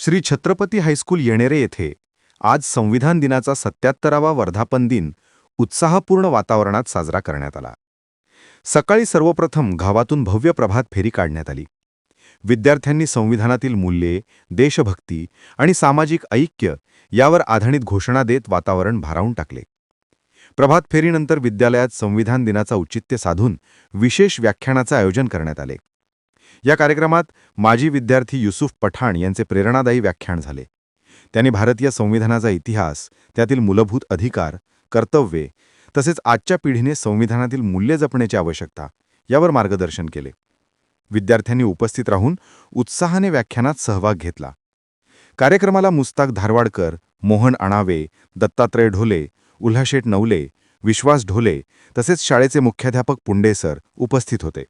Shri Chhatrapati high school येणेरे येथे आज संविधान दिनाचा 77वा वर्धापन दिन उत्साहपूर्ण वातावरणात साजरा करण्यात आला. सकाळी सर्वप्रथम गावातून भव्य प्रभात फेरी काढण्यात आली. विद्यार्थ्यांनी संविधानातील मूल्ये, देशभक्ती आणि सामाजिक ऐक्य यावर आधारित घोषणा देत वातावरण भारावून टाकले. प्रभात फेरीनंतर विद्यालयात संविधान दिनाचा औचित्य साधून विशेष व्याख्यानाचे आयोजन करण्यात आले. या कार्यक्रमात माजी विद्यार्थी युसुफ पठाण यांचे प्रेरणादायी व्याख्यान झाले. त्यांनी भारतीय संविधानाचा इतिहास, त्यातील मूलभूत अधिकार, कर्तव्ये तसेच आजच्या पिढीने संविधानातील मूल्ये जपण्याची आवश्यकता यावर मार्गदर्शन केले. विद्यार्थ्यांनी उपस्थित राहून उत्साहाने व्याख्यानात सहभाग घेतला. कार्यक्रमाला मुस्ताक धारवाडकर, मोहन अणावे, दत्तात्रय ढोले, उल्हाशेठ नवले, विश्वास ढोले तसेच शाळेचे मुख्याध्यापक पुंडे सर उपस्थित होते.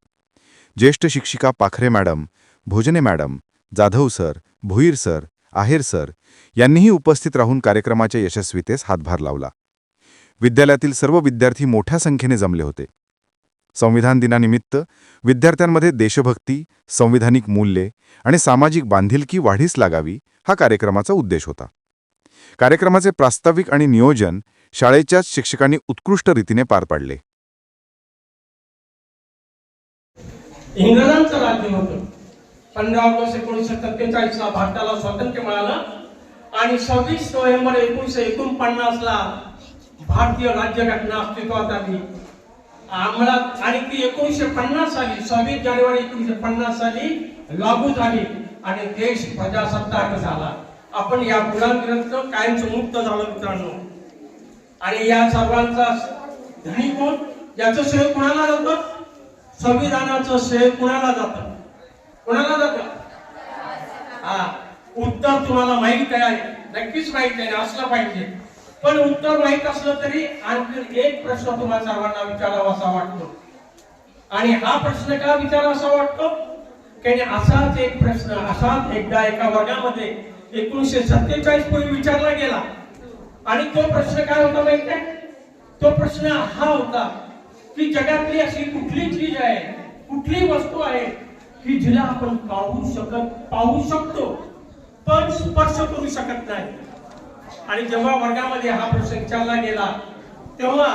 ज्येष्ठ शिक्षिका Pakhare madam, Bhojane madam, Jadhav sir, Bhoir sir, Aher sir यांनीही उपस्थित राहून कार्यक्रमाच्या यशस्वीतेस हातभार लावला. विद्यालयातील सर्व विद्यार्थी मोठ्या संख्येने जमले होते. संविधान दिनानिमित्त विद्यार्थ्यांमध्ये देशभक्ती, संविधानिक मूल्ये आणि सामाजिक बांधिलकी वाढीस लागावी हा कार्यक्रमाचा उद्देश होता. कार्यक्रमाचे प्रास्ताविक आणि नियोजन शाळेच्याच शिक्षकांनी उत्कृष्ट रीतीने पार पाडले. इंग्रजांचं राज्य होतं. 15 ऑगस्ट 1947 ला भारताला स्वातंत्र्य मिळालं आणि 26 नोव्हेंबर 1949 भारतीय राज्यघटना अस्तित्वात आली अंमलात आणि ती 1950 साली 26 जानेवारी 1950 साली लागू झाली आणि देश प्रजासत्ताक झाला. आपण या गुलामगिरीतून कायमच मुक्त झालो मित्रांनो. आणि या सर्वांचा धनी कोण? याचं श्रेय कुणाला जातं? संविधानाचं श्रेय कुणाला जातं? कुणाला जातं? उत्तर तुम्हाला माहित आहे, नक्कीच माहित आहे, असलं पाहिजे. पण उत्तर माहित असलं तरी आणखी एक प्रश्न तुम्हाला सर्वांना विचारावासा वाटतो. आणि हा प्रश्न का विचारावासा वाटतो? कारण असाच एक प्रश्न असाच एकदा एका वर्गामध्ये 1947 पूर्वी विचारला गेला. आणि तो प्रश्न काय होता माहित आहे? तो प्रश्न हा होता की जगातली अशी कुठली चीज आहे, कुठली वस्तू आहे की जिला आपण पाहू शकतो पण स्पर्श करू शकत नाही. आणि जेव्हा वर्गामध्ये हा प्रश्न विचारला गेला तेव्हा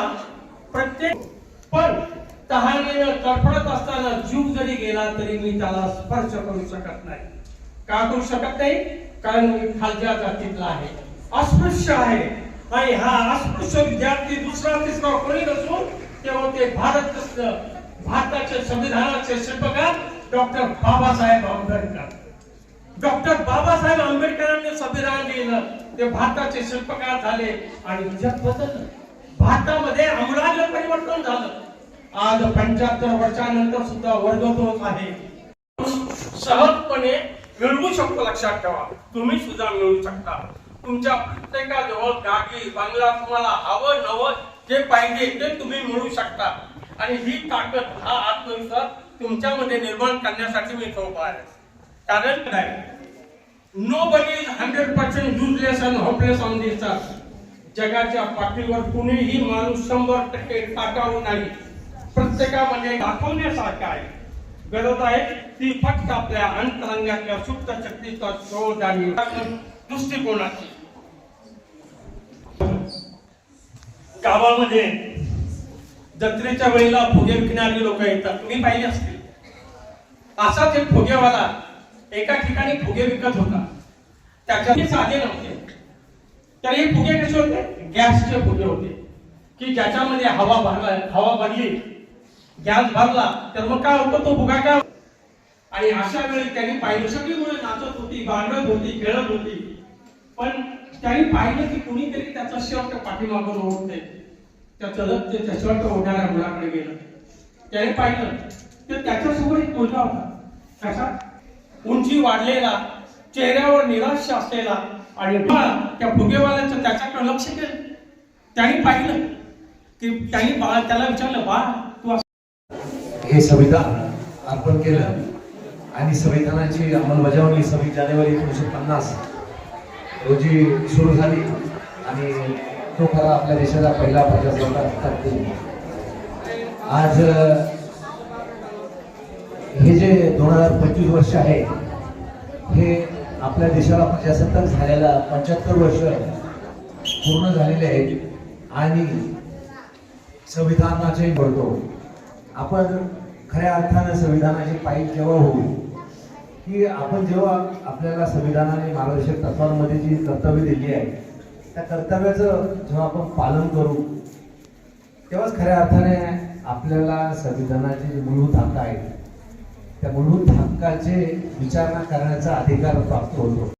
प्रत्येक पण तहानेनं तडफडत असताना जीव जरी गेला तरी मी त्याला स्पर्श करू शकत नाही. का करू शकत नाही? कारण मी खालच्या जातीतला आहे, अस्पृश्य आहे. आणि हा अस्पृश्य विद्यार्थी दुसरा तिसरा कोणी नसून तेव्हा ते भारताचे संविधानाचे शिल्पकार डॉक्टर बाबासाहेब आंबेडकर. डॉक्टर बाबासाहेब आंबेडकरांनी संविधान लिहिलं, ते भारताचे शिल्पकार झाले आणि जग बदललं. भारतामध्ये आमूलाग्र परिवर्तन झालं. आज 75 वर्षानंतर सुद्धा वर्गतोच आहे. सहजपणे मिळवू शकतो. लक्षात ठेवा, तुम्ही सुद्धा मिळवू शकता. तुमच्या प्रत्येकाजवळ गाडी बंगला तुम्हाला हवं नवं जे पाहिजे ते तुम्ही मिळवू शकता. आणि ही ताकद, हा आत्मविश्वास तुमच्यामध्ये निर्माण करण्यासाठी मी सोपा आहे. कारण काय? Nobody is 100% useless and hopeless on this earth. जगाच्या पाठीवर कुणीही माणूस 100% टाकाऊ नाही. प्रत्येकामध्ये दाखवण्यासारखं आहे. गरज आहे ती फक्त आपल्या अंतरंगातल्या सुप्त शक्तीचा शोध आणि दृष्टिकोनाची. गावामध्ये जत्रेच्या वेळेला फुगे विकणारी लोक येतात, तुम्ही पाहिले असतील. असाच एक फुगेवाला एका ठिकाणी फुगे विकत होता. त्याच्यात साधे नव्हते. तर हे फुगे कसे होते? गॅसचे फुगे होते की ज्याच्यामध्ये हवा भरली, गॅस भरला तर मग काय होतं? तो फुगा काय? आणि अशा वेळी त्यांनी पाहिलं, सगळी मुलं नाचत होती, भांडत होती, खेळत होती. पण त्यांनी पाहिलं की कुणीतरी त्याचा शर्ट पाठीमागून ओढते. त्याचं लक्ष त्या शर्ट ओढणाऱ्या मुलाकडे गेलं. त्याने पाहिलं तर त्याच्यासमोर एक मुलगा होता. कसा? उंची वाढलेला, चेहऱ्यावर निराश असलेला. आणि त्या फुगेवाल्याचं त्याच्याकडे लक्ष केलं. त्याने पाहिलं की त्याला विचारलं, बाळा तू हे संविधान अर्पण केलं आणि संविधानाची अंमलबजावणी 26 जानेवारी 1950 रोजी सुरू झाली. आणि तो खरा आपल्या देशाचा पहिला प्रजासत्ताक दिन. आज हे जे 2025 वर्ष आहे हे आपल्या देशाला प्रजासत्ताक झालेला 75 वर्ष पूर्ण झालेले आहेत आणि संविधानाचे बोलतो आपण खऱ्या अर्थानं संविधानाची पायी जेव्हा होऊ की आपण जेव्हा आपल्याला संविधानाने मार्गदर्शक तत्वांमध्ये जी कर्तव्य दिली आहे त्या कर्तव्याचं जेव्हा आपण पालन करू तेव्हाच खऱ्या अर्थाने आपल्याला संविधानाचे जे मूलभूत हक्क आहेत त्या मूलभूत हक्काचे विचारणा करण्याचा अधिकार प्राप्त होतो.